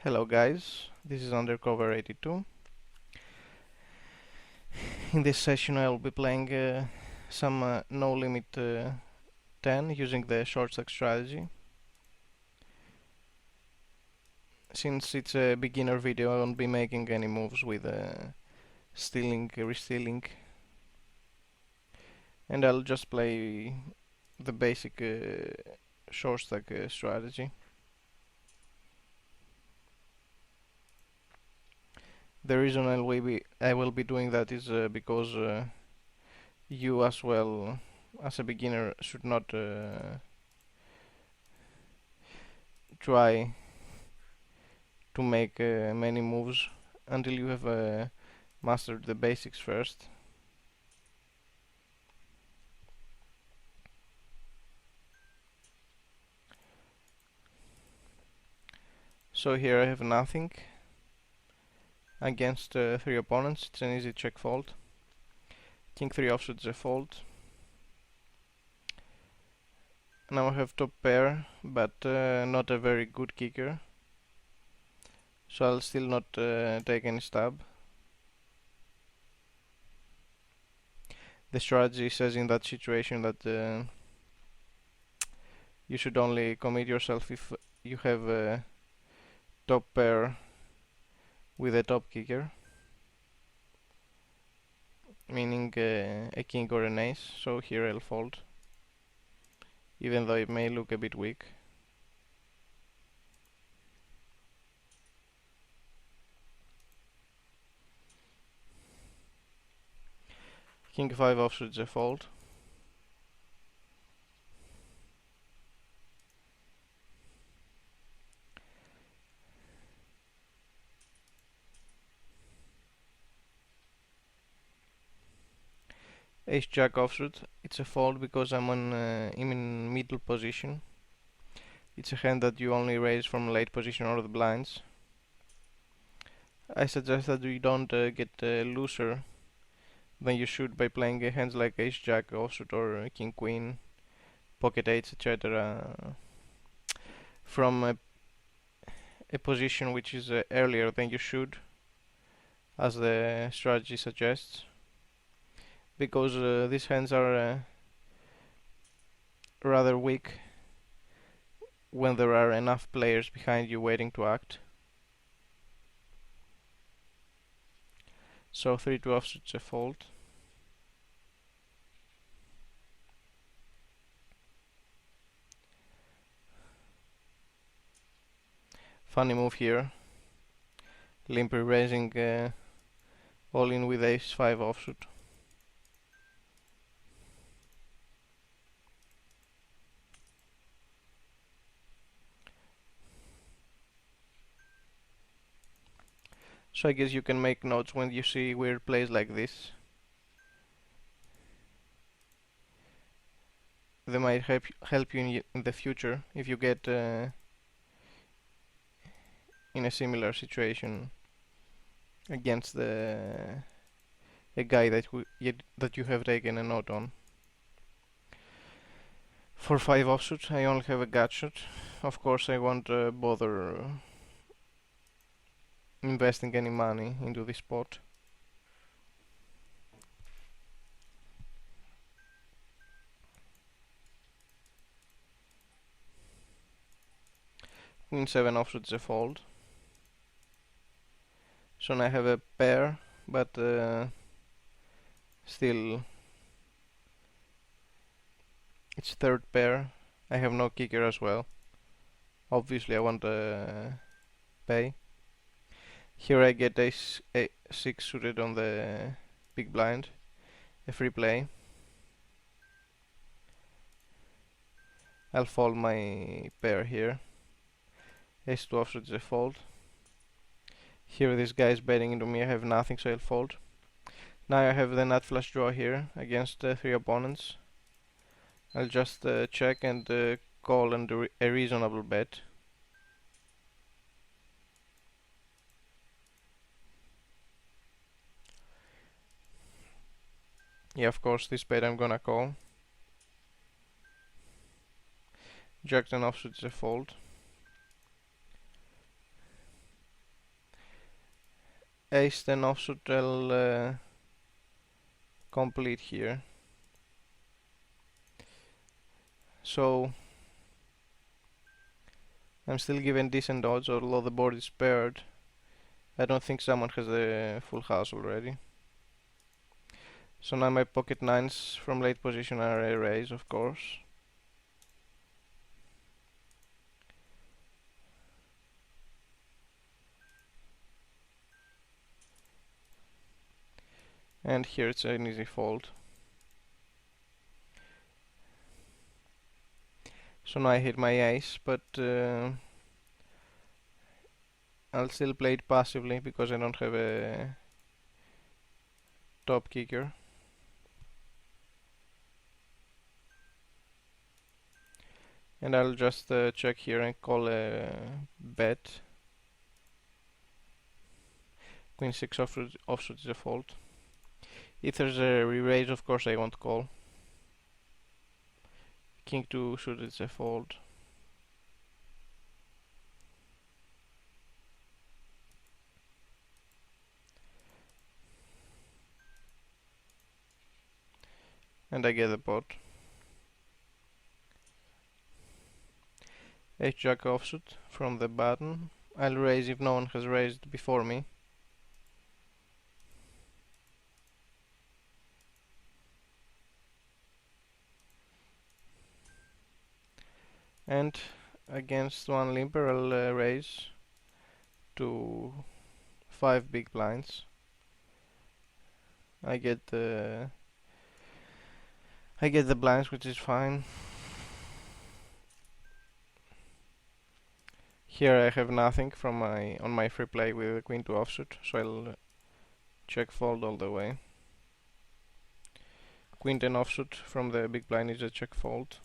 Hello guys, this is Undercover82. In this session I will be playing some no limit 10 using the short stack strategy. Since it's a beginner video, I won't be making any moves with stealing, restealing, and I'll just play the basic short stack strategy. The reason I will be doing that is because you as well as a beginner should not try to make many moves until you have mastered the basics first. So here I have nothing against 3 opponents. It's an easy check fold. King 3 offsuit is a fold. Now I have top pair, but not a very good kicker, so I'll still not take any stab. The strategy says in that situation that you should only commit yourself if you have a top pair with a top kicker, meaning a king or an ace. So here I'll fold, even though it may look a bit weak. King 5 offsuit is a fold. Ace Jack offsuit, it's a fold because I'm in middle position. It's a hand that you only raise from late position or the blinds. I suggest that you don't get looser than you should by playing hands like Ace Jack offsuit or King Queen, Pocket 8s, etc. from a position which is earlier than you should, as the strategy suggests, because these hands are rather weak when there are enough players behind you waiting to act. So 3-2 offsuit is a fold. Funny move here, limply raising all in with Ace 5 offsuit. So I guess you can make notes when you see weird plays like this. They might help you in the future if you get in a similar situation against a guy that you have taken a note on. For 5 offsuit I only have a gut shot. Of course I won't bother investing any money into this spot. Queen 7 offsuit is a fold. So now I have a pair, but still it's third pair. I have no kicker as well. Obviously I want to pay. Here I get Ace 6 suited on the big blind, a free play. I'll fold my pair here. Ace 2 offsuit is a fold. Here this guy is betting into me, I have nothing, so I'll fold. Now I have the nut flush draw here against 3 opponents. I'll just check and call and do a reasonable bet. Yeah, of course, this bet I'm gonna call. Jack 10 offsuit is a fold. ace-10 offsuit I'll complete here. So I'm still given decent odds, although the board is paired. I don't think someone has the full house already. So now my pocket nines from late position are a raise, of course. And here it's an easy fold. So now I hit my ace, but I'll still play it passively because I don't have a top kicker. And I'll just check here and call a bet. Queen 6 offsuit is a fold. If there's a re-raise, of course I won't call. King 2 suited is a fold. And I get the pot. Ace Jack offsuit from the button. I'll raise if no one has raised before me. And against one limper I'll raise to 5 big blinds. I get the blinds, which is fine. Here I have nothing from on my free play with the Queen 2 offsuit, so I'll check fold all the way. Queen 10 offsuit from the big blind is a check fold.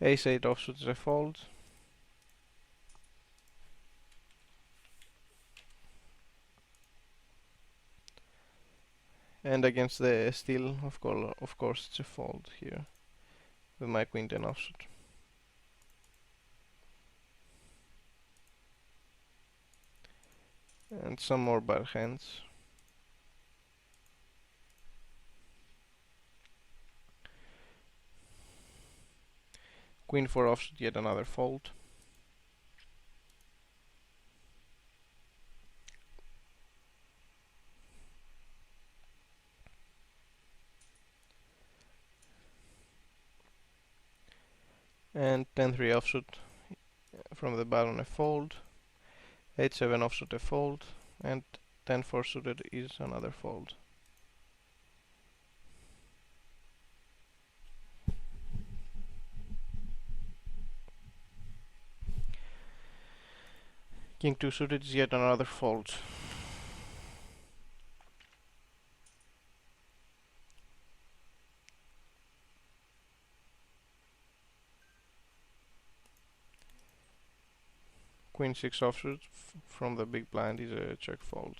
Ace 8 offsuit is a fold. And against the steal, of course it's a fold here with my Queen 10 offsuit. And some more bad hands. Queen 4 offsuit, yet another fold. And 10-3 offsuit from the bottom, a fold. 8-7 offsuit, a fold. And 10-4 suited is another fold. King 2 suited is yet another fold. Queen 6 offsuit from the big blind is a check fold.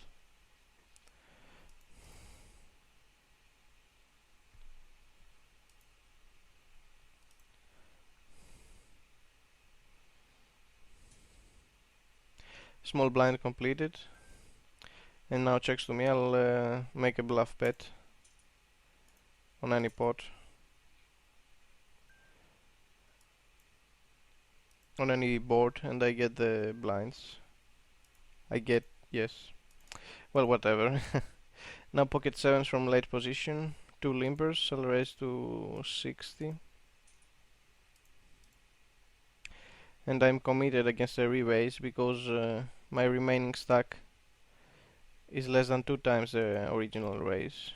Small blind completed. And now checks to me. I'll make a bluff bet on any pot, on any board, and I get the blinds. Yes. Well, whatever. Now pocket 7s from late position. 2 limpers. I'll raise to 60. And I'm committed against a re-raise because my remaining stack is less than 2 times the original raise.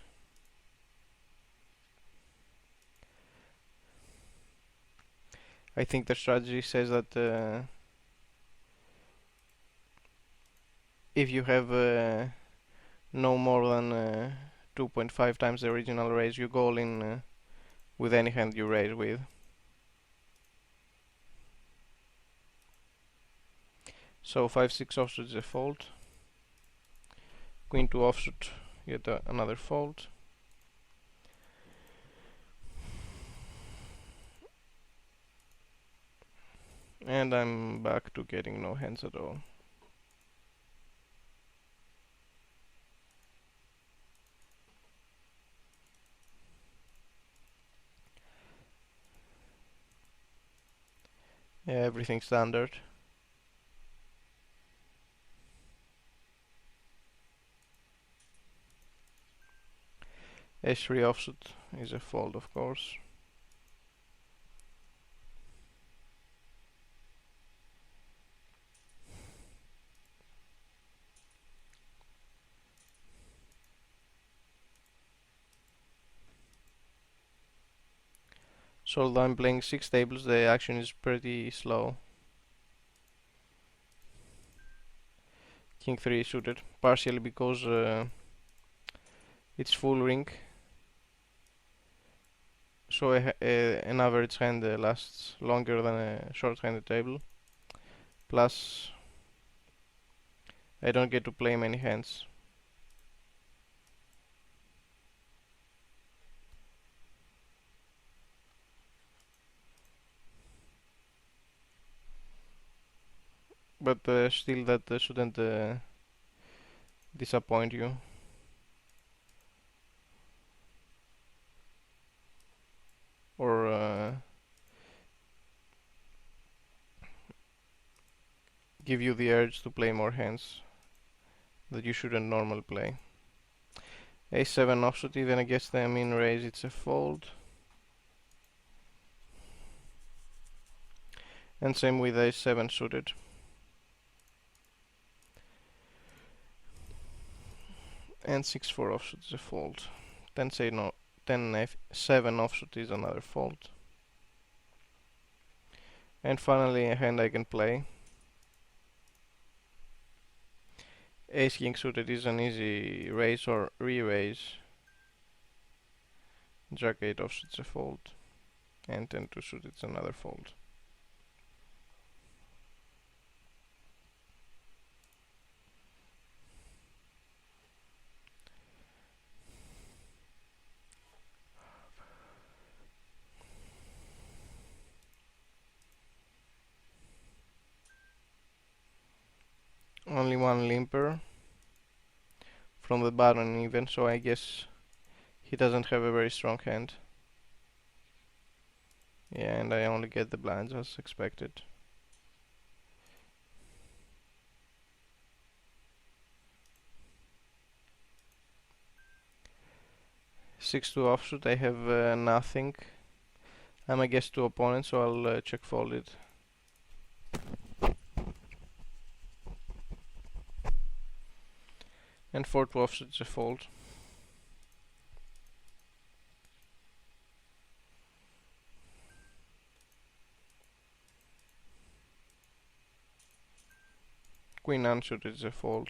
I think the strategy says that if you have no more than 2.5 times the original raise, you go all in with any hand you raise with. So 5-6 offsuit is a fold. Queen 2 offsuit, yet another fold. And I'm back to getting no hands at all. Yeah, everything standard. H3 offsuit is a fold, of course. So although I'm playing 6 tables, the action is pretty slow. King 3 suited, partially because it's full ring. So an average hand lasts longer than a short-handed table. Plus, I don't get to play many hands. But still, that shouldn't disappoint you. Or give you the urge to play more hands that you shouldn't normally play. A7 offsuit, even against the min raise, it's a fold. And same with A7 suited. And 6-4 offsuit is a fold. 10 F7 offsuit is another fold. And finally a hand I can play. Ace King suited is an easy raise or re-raise. Jack 8 offsuit is a fold. And 10-2 suited is another fold. Only one limper from the bottom even, so I guess he doesn't have a very strong hand. Yeah, and I only get the blinds as expected. Six two offsuit, I have nothing. I'm against two opponents, so I'll check fold it. And 4-2 offsuit is a fold. Queen unsuited is a fold.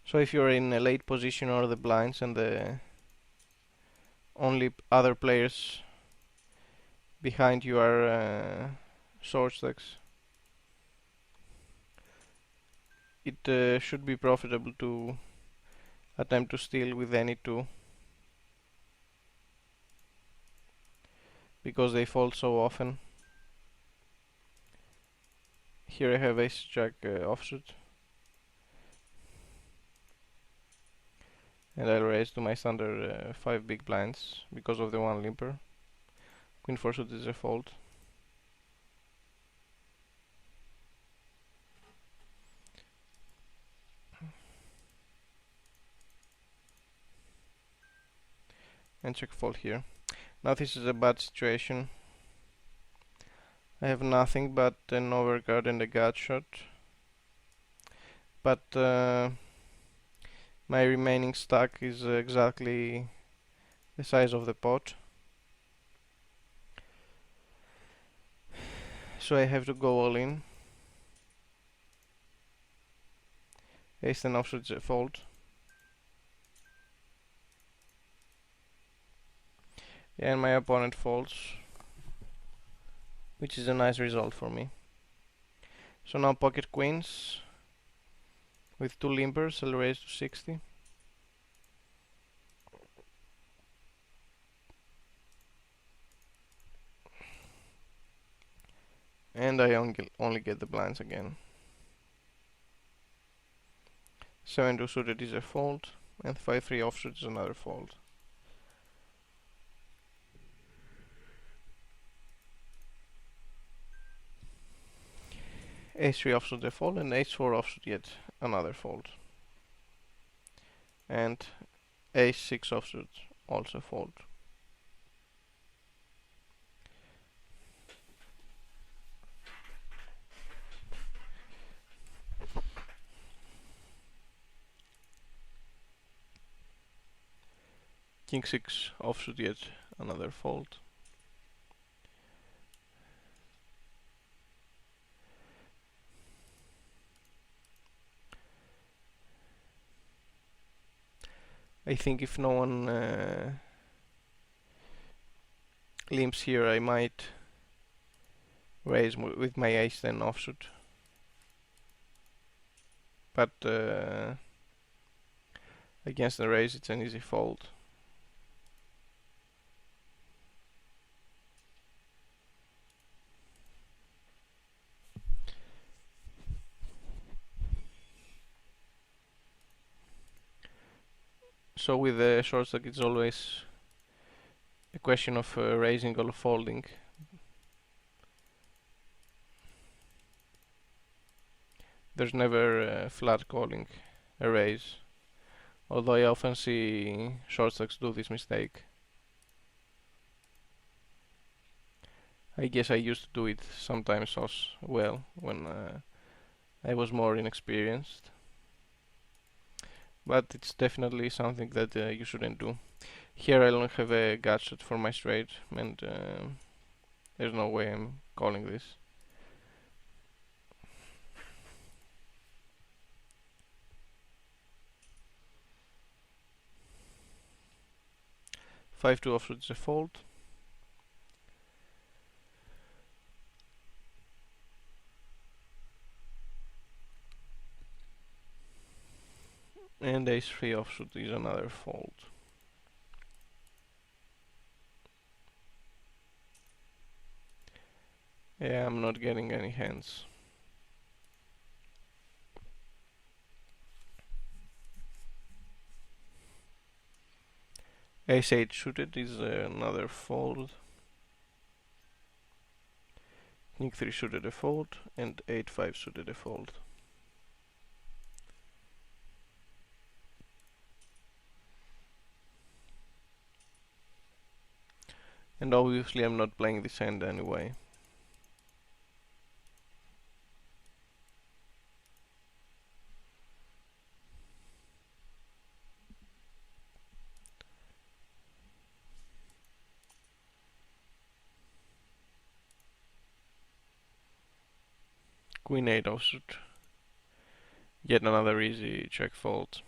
So if you're in a late position or the blinds and the only other players behind you are short stacks, it should be profitable to attempt to steal with any two, because they fold so often. Here I have ace jack offsuit, and I'll raise to my standard 5 big blinds because of the one limper. Queen 4 suit is a fold. And check fold here. Now this is a bad situation. I have nothing but an overcard and a gut shot. But my remaining stack is exactly the size of the pot. So I have to go all in. Ace 10 offsuit is a fold. Yeah, and my opponent folds, which is a nice result for me. So now pocket queens with two limpers, I'll raise to 60. and I only get the blinds again. 7-2 suited is a fold, and 5-3 offsuit is another fold. Ace-3 offsuit a fold, and Ace-4 offsuit yet another fold. And Ace-6 offsuit also fold. King-6 offsuit yet another fold. I think if no one limps here, I might raise with my Ace-10 offsuit. But against the raise, it's an easy fold. So with the short stack, it's always a question of raising or folding. There's never flat calling a raise, although I often see short stacks do this mistake. I guess I used to do it sometimes as well when I was more inexperienced, but it's definitely something that you shouldn't do. Here I don't have a gadget for my straight, and there's no way I'm calling this. Five-two offsuit is a fold. And Ace-3 offsuit is another fold. Yeah, I'm not getting any hands. Ace-8 suited is another fold. King-3 suited a fold, and 8-5 suited a fold. And obviously I'm not playing this hand anyway. Queen-8 offsuit. Yet another easy check fold.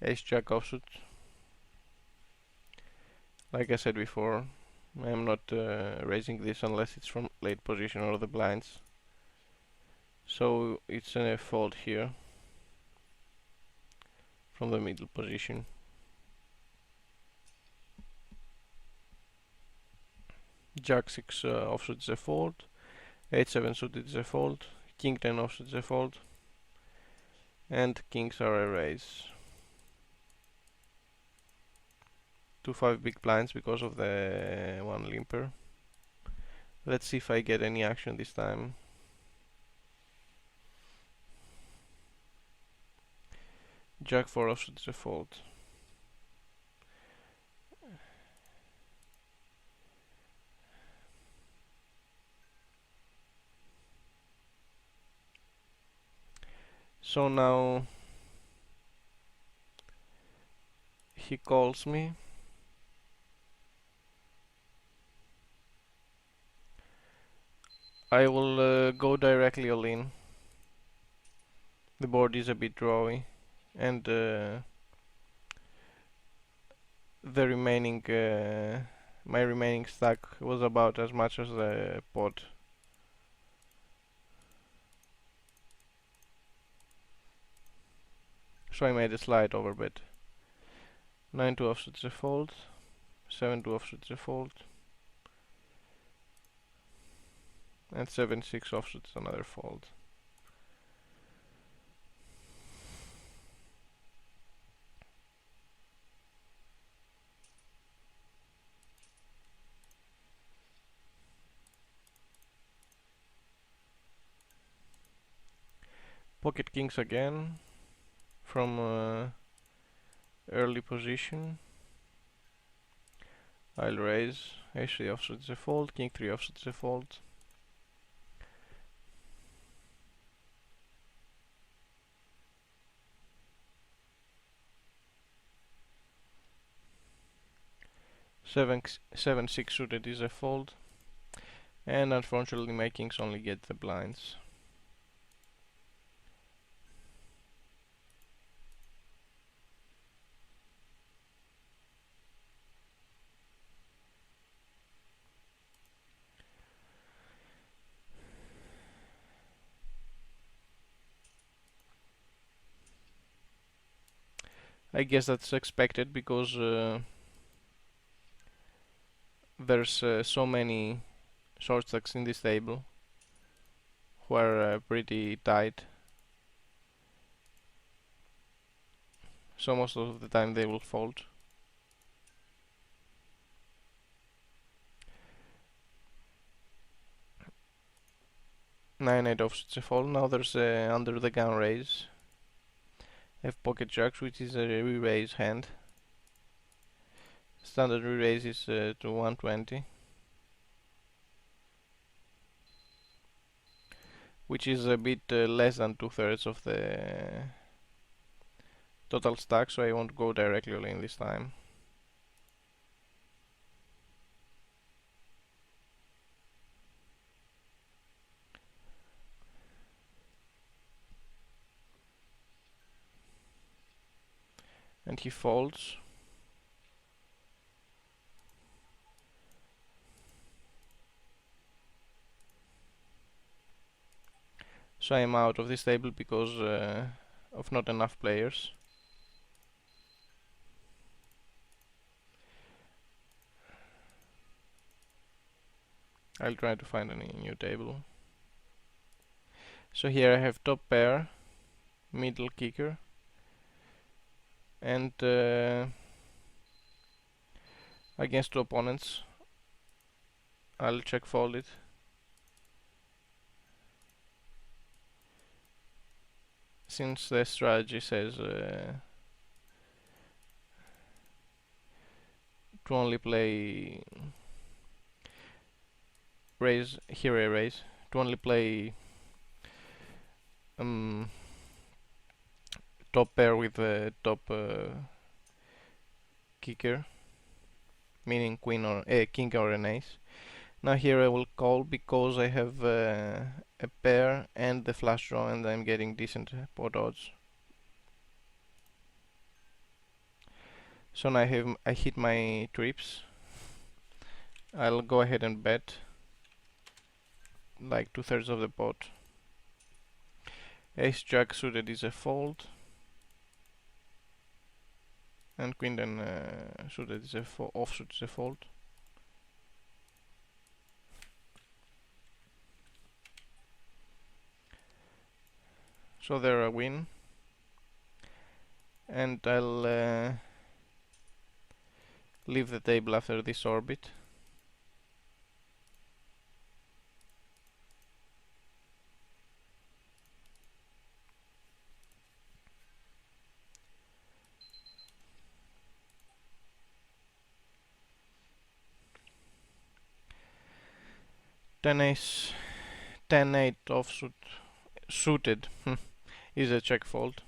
Ace-Jack offsuit. Like I said before, I'm not raising this unless it's from late position or the blinds. So it's a fold here from the middle position. Jack-6 offsuit is a fold. 8-7 suited is a fold. King-10 offsuit is a fold. And kings are a raise. 2-5 big blinds because of the one limper. Let's see if I get any action this time. Jack-4 offsuit is a fold. So now he calls me. I will go directly all in. The board is a bit drawy, and the remaining my remaining stack was about as much as the pot. So I made a slight overbet. 9-2 offsuit is a fold. 7-2 offsuit is a fold. And 7-6 offsuit is another fold. Pocket kings again from early position. I'll raise. Ace-3 offsuit is a fold. King-3 offsuit is a fold. Seven six suited is a fold, and unfortunately my kings only get the blinds. I guess that's expected because there's so many short stacks in this table who are pretty tight. So most of the time they will fold. Nine eight offsuit a fold. Now there's under the gun raise. I have pocket jacks, which is a re-raise hand. Standard re-raise is to 120, which is a bit less than 2/3 of the total stack, so I won't go directly all in this time. And he folds. So I am out of this table because of not enough players. I'll try to find a new table. So here I have top pair, middle kicker, and against two opponents I'll check fold it. Since the strategy says to only play raise, here I raise, to only play top pair with the top kicker, meaning queen or king or an ace. Now here I will call because I have a pair and the flush draw, and I'm getting decent pot odds. So now I hit my trips. I'll go ahead and bet like 2/3 of the pot. Ace jack suited is a fold, and queen then suited is a offsuit is a fold. So they're a win, and I'll leave the table after this orbit. Ten ace, 10-8 offsuit suited is a check fold.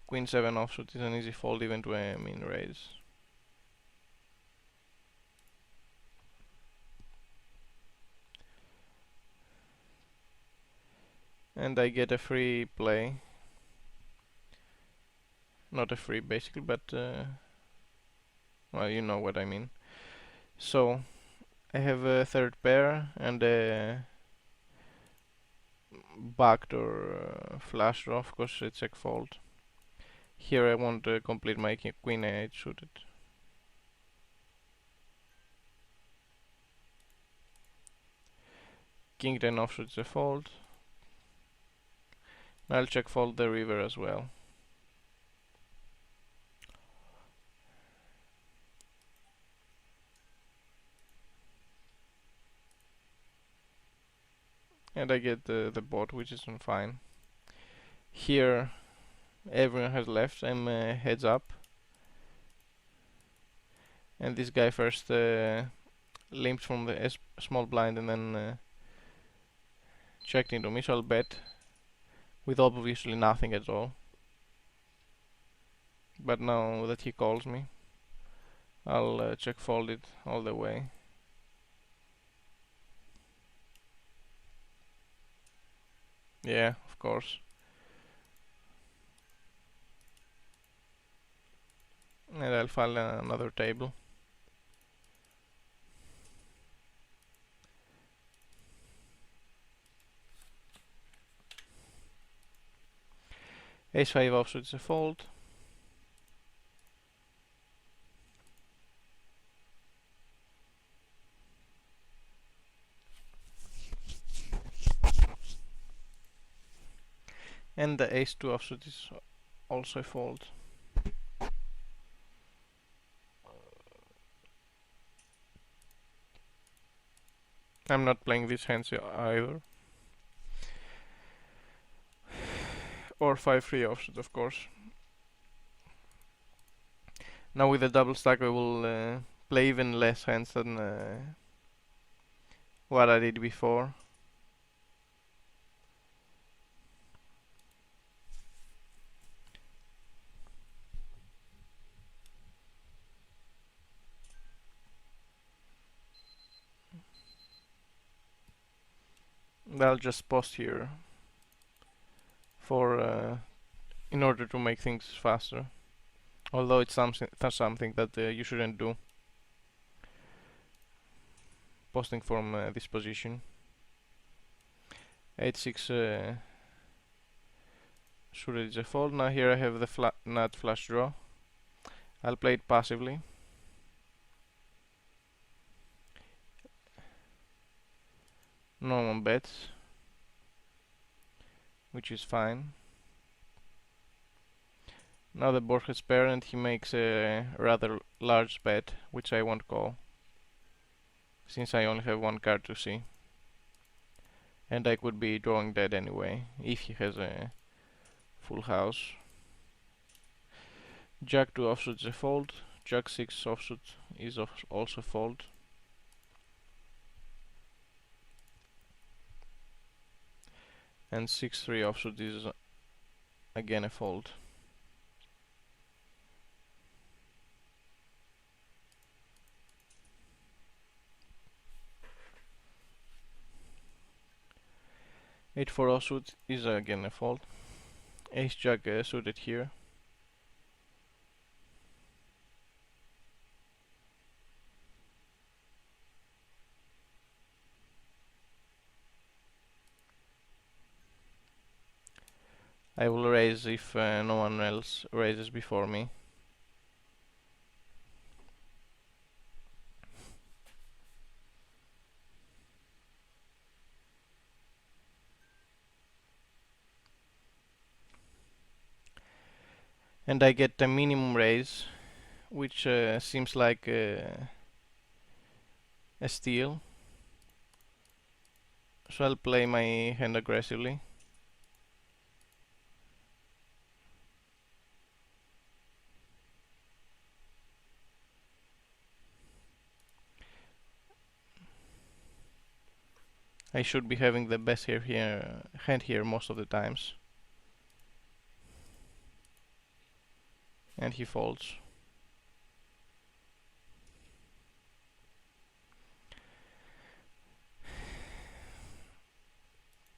Queen 7 offsuit is an easy fold even to a min raise. And I get a free play. Not a free basically, but well, you know what I mean. So I have a third pair and a backdoor flush draw, of course check fold. Here I want to complete my queen a8 suited. King 10 offsuit is a fold. I'll check fold the river as well. And I get the board, which is fine. Here everyone has left, I'm heads up. And this guy first limped from the small blind and then checked into me, so I'll bet with obviously nothing at all. But now that he calls me, I'll check fold it all the way. Yeah, of course. And I'll file another table. Ace-5 offsuit is a fold. And the Ace-2 offsuit is also a fold. I'm not playing these hands either. Or 5-3 offsuit, of course. Now with the double stack I will play even less hands than what I did before. I'll just post here for in order to make things faster. Although it's something that you shouldn't do. Posting from this position. 8-6 suited is a fold. Now here I have the nut flush draw. I'll play it passively. No one bets, which is fine. Now the board has pair and he makes a rather large bet, which I won't call, since I only have one card to see. And I could be drawing dead anyway, if he has a full house. Jack 2 offsuit is a fold. Jack 6 offsuit is also fold. And 6-3 offsuit is again a fold. 8-4 offsuit is again a fold. Ace Jack suited here. I will raise if no one else raises before me. And I get a minimum raise, which seems like a steal. So I'll play my hand aggressively. I should be having the best hand here most of the times. And he folds.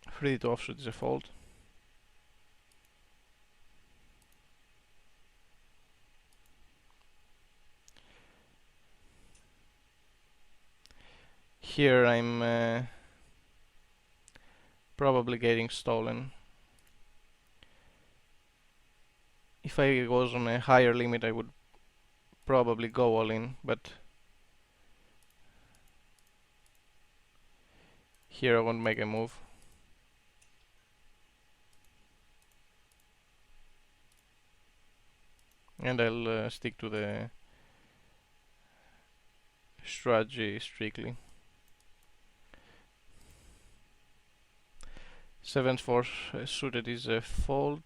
Free to offsuit is a fold. Here I'm Probably getting stolen. If I was on a higher limit, I would probably go all in, but here I won't make a move. And I'll stick to the strategy strictly. 7-4 suited is a fold.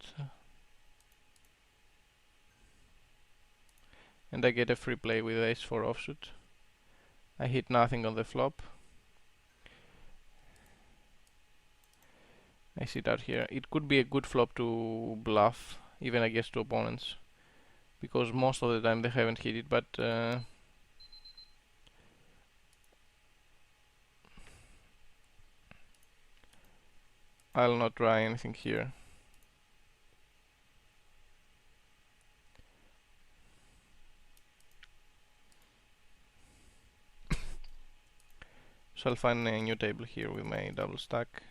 And I get a free play with ace-4 offsuit. I hit nothing on the flop. I sit out here. It could be a good flop to bluff, even against two opponents, because most of the time they haven't hit it, but I'll not try anything here. So I'll find a new table here with my double stack.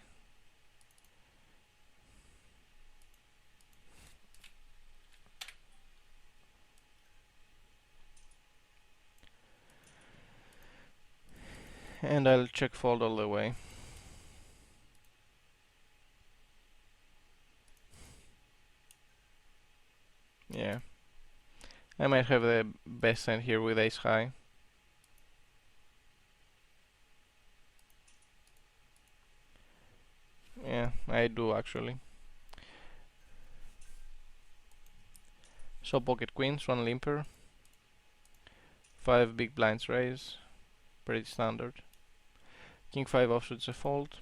And I'll check fold all the way. Yeah. I might have the best hand here with ace high. Yeah, I do actually. So pocket queens, one limper. 5 big blinds raise. Pretty standard. King 5 offsuit's a fold.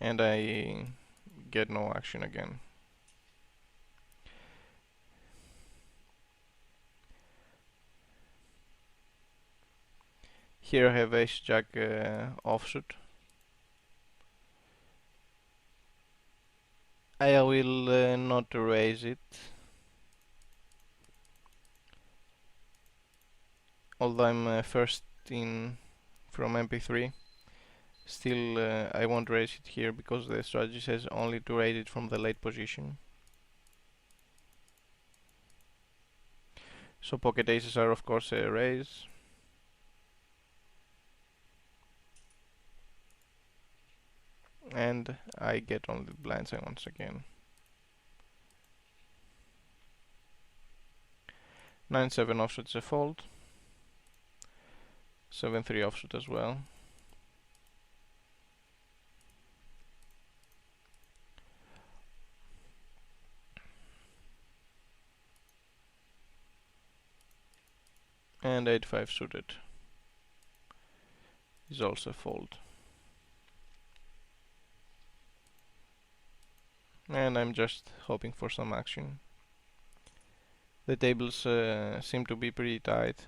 And I get no action again. Here I have ace jack offsuit. I will not raise it, although I'm first in from MP3. Still, I won't raise it here because the strategy says only to raise it from the late position. So pocket aces are of course a raise. And I get only the blindside once again. 9-7 offsuit's a fold. 7-3 offsuit as well. And 8-5 suited is also a fold. And I'm just hoping for some action. The tables seem to be pretty tight.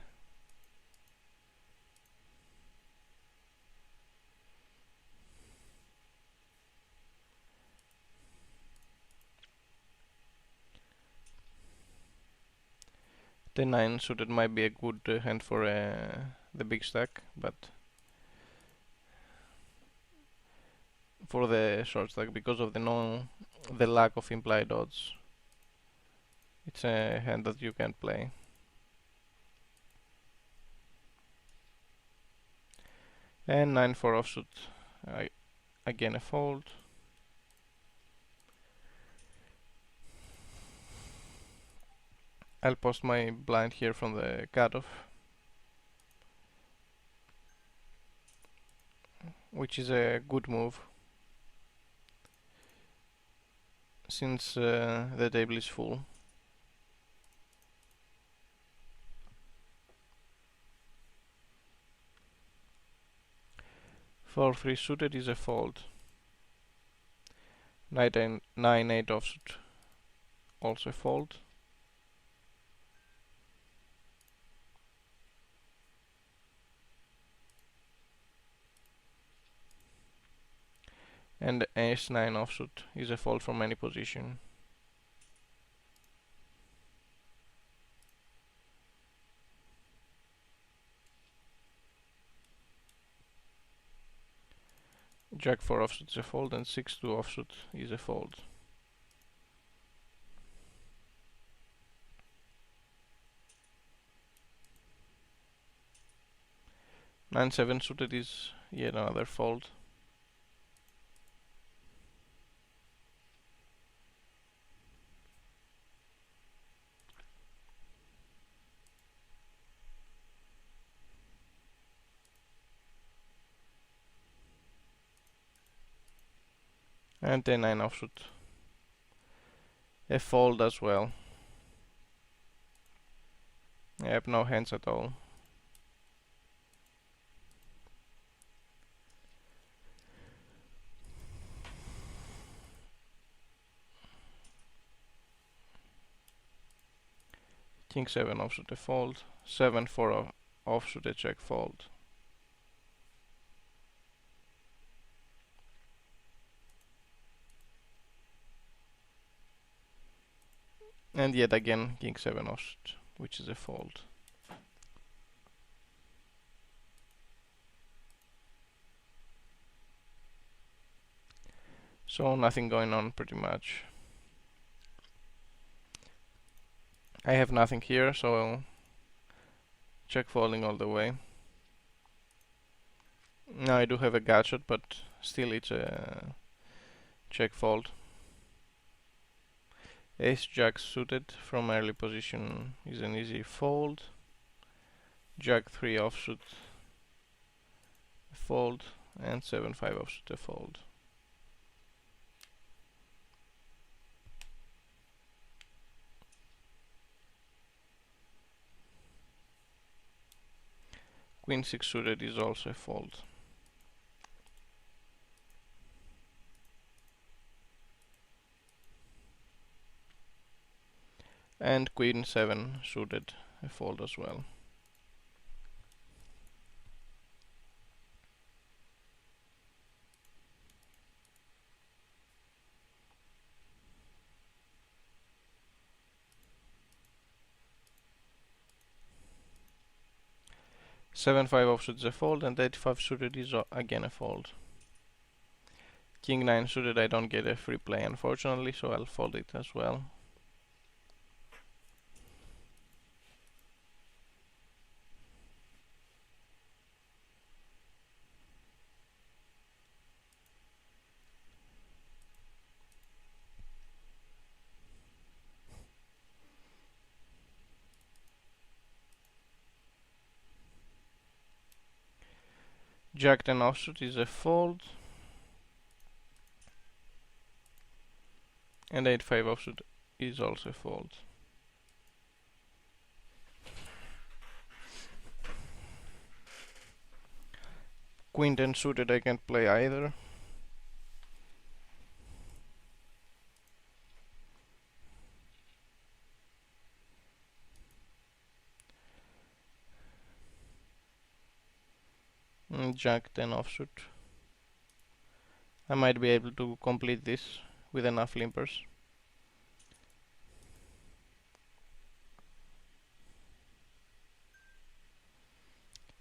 The 9 suited might be a good hand for the big stack, but for the short stack, because of the lack of implied odds, it's a hand that you can't play. And 9-4 offsuit, again a fold. I'll post my blind here from the cutoff, which is a good move since the table is full. 4-3 suited is a fold. 9-8 offsuit also a fold. And ace-9 offsuit is a fold from any position. Jack 4 offsuit is a fold, and 6-2 offsuit is a fold. 9-7 suited is yet another fold. And 10-9 offsuit, a fold as well. Yep, no hands at all. King 7 offsuit, a fold. 7-4 offsuit, a check fold. And yet again King 7 offsuit, which is a fold. So nothing going on pretty much. I have nothing here, so I'll check folding all the way. Now I do have a gutshot, but still it's a check fold. Ace Jack suited from early position is an easy fold. Jack 3 offsuit, a fold, and 7-5 offsuit, a fold. Queen 6 suited is also a fold. And Queen 7 suited, a fold as well. Seven 5 offsuit is a fold, and 8-5 suited is again a fold. King 9 suited I don't get a free play unfortunately, so I'll fold it as well. Jack 10 offsuit is a fold, and 8-5 offsuit is also a fold. Queen 10 suited I can't play either. Jack 10 offsuit. I might be able to complete this with enough limpers.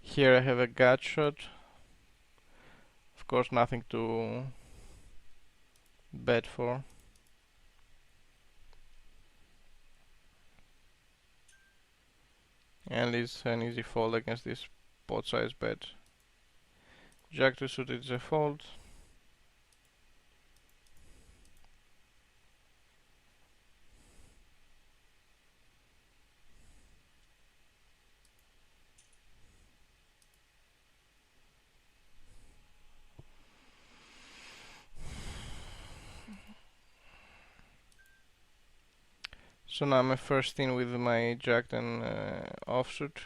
Here I have a gut shot. Of course nothing to bet for. And it's an easy fold against this pot size bet. Jack 2 suited is a fold. So now I'm first in with my Jack 10 offsuit.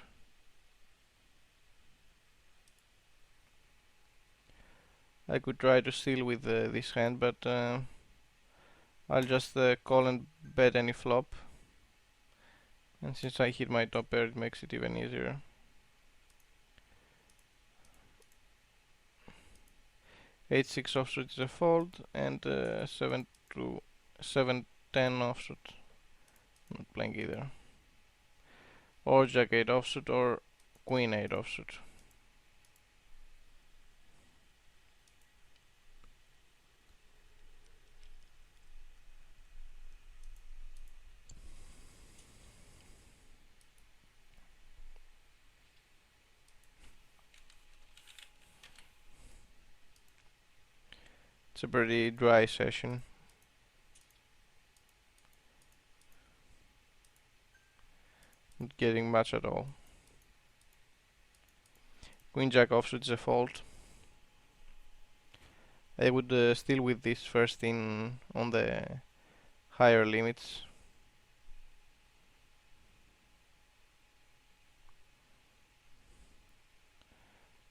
I could try to steal with this hand, but I'll just call and bet any flop. And since I hit my top pair, it makes it even easier. Eight 6 offsuit is a fold, and 7-10 offsuit. Not playing either. Or Jack 8 offsuit or Queen 8 offsuit. It's a pretty dry session. Not getting much at all. Queen Jack offsuit is a fault. I would still with this first in on the higher limits.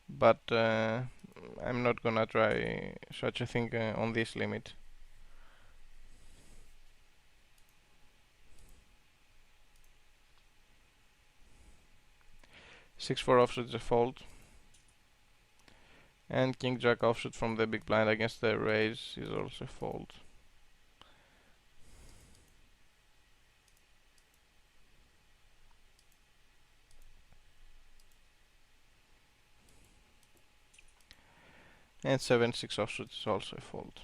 But I'm not gonna try such a thing on this limit. Six four offsuit is a fold, and King Jack offsuit from the big blind against the raise is also a fold. And 7-6 offsuit is also a fold.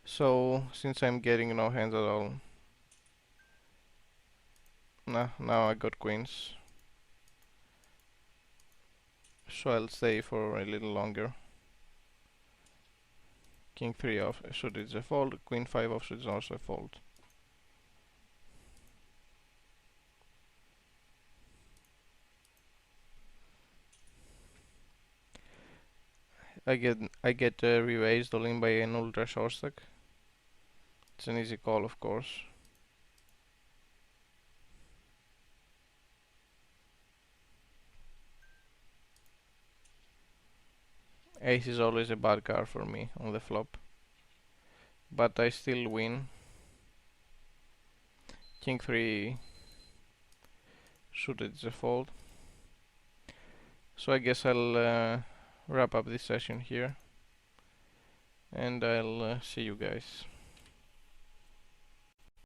So since I'm getting no hands at all, now I got queens, so I'll stay for a little longer. King 3 offsuit is a fold, Queen 5 offsuit is also a fold. I get re-raised all in by an ultra short stack. It's an easy call, of course. Ace is always a bad card for me on the flop, but I still win. King 3 suited is a fold. So I guess I'll wrap up this session here, and I'll see you guys.